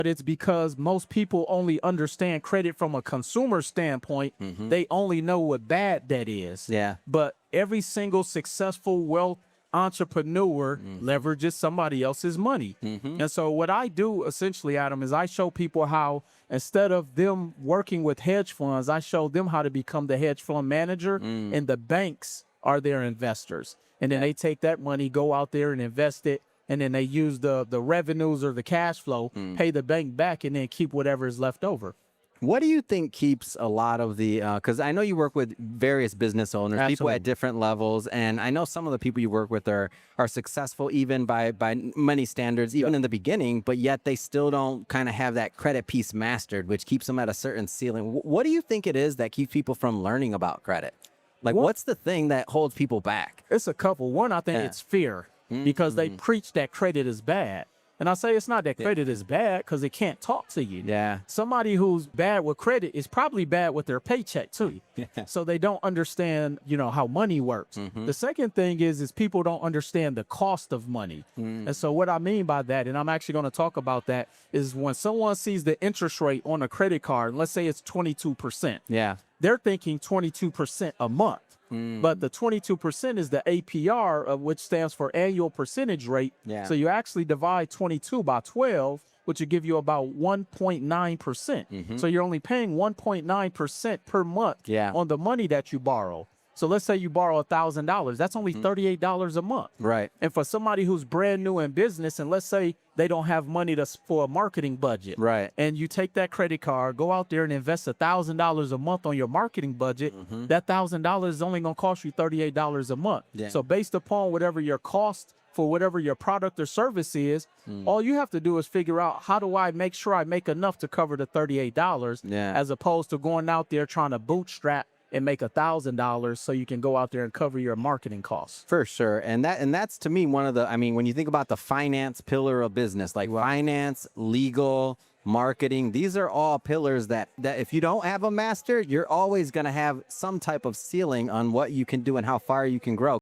But it's because most people only understand credit from a consumer standpoint. They only know what bad debt is. Yeah. But every single successful wealth entrepreneur leverages somebody else's money. And so what I do essentially, Adam, is I show people how instead of them working with hedge funds, I show them how to become the hedge fund manager, and the banks are their investors. And then they take that money, go out there and invest it, and then they use the revenues or the cash flow, pay the bank back, and then keep whatever is left over. What do you think keeps a lot of the, because I know you work with various business owners, people Absolutely. at different levels, and I know some of the people you work with are successful even by many standards, even in the beginning, but yet they still don't kind of have that credit piece mastered, which keeps them at a certain ceiling. What do you think it is that keeps people from learning about credit? Like, what's the thing that holds people back? It's a couple. One, I think it's fear, because they preach that credit is bad. And I say it's not that credit is bad, because it can't talk to you. Yeah. Somebody who's bad with credit is probably bad with their paycheck too. So they don't understand, how money works. The second thing is people don't understand the cost of money. And so what I mean by that, and I'm actually going to talk about that, is when someone sees the interest rate on a credit card, and let's say it's 22%. Yeah. They're thinking 22% a month. But the 22% is the APR, which stands for annual percentage rate. Yeah. So you actually divide 22 by 12, which would give you about 1.9%. So you're only paying 1.9% per month on the money that you borrow. So let's say you borrow $1,000. That's only $38 a month. Right. And for somebody who's brand new in business, and let's say they don't have money for a marketing budget. Right. And you take that credit card, go out there and invest $1,000 a month on your marketing budget. That $1,000 is only going to cost you $38 a month. Yeah. So based upon whatever your cost for whatever your product or service is, all you have to do is figure out, how do I make sure I make enough to cover the $38 as opposed to going out there trying to bootstrap and make $1,000 so you can go out there and cover your marketing costs. For sure. And that's to me one of the, I mean, when you think about the finance pillar of business, like finance, legal, marketing, these are all pillars that if you don't have them mastered, you're always going to have some type of ceiling on what you can do and how far you can grow.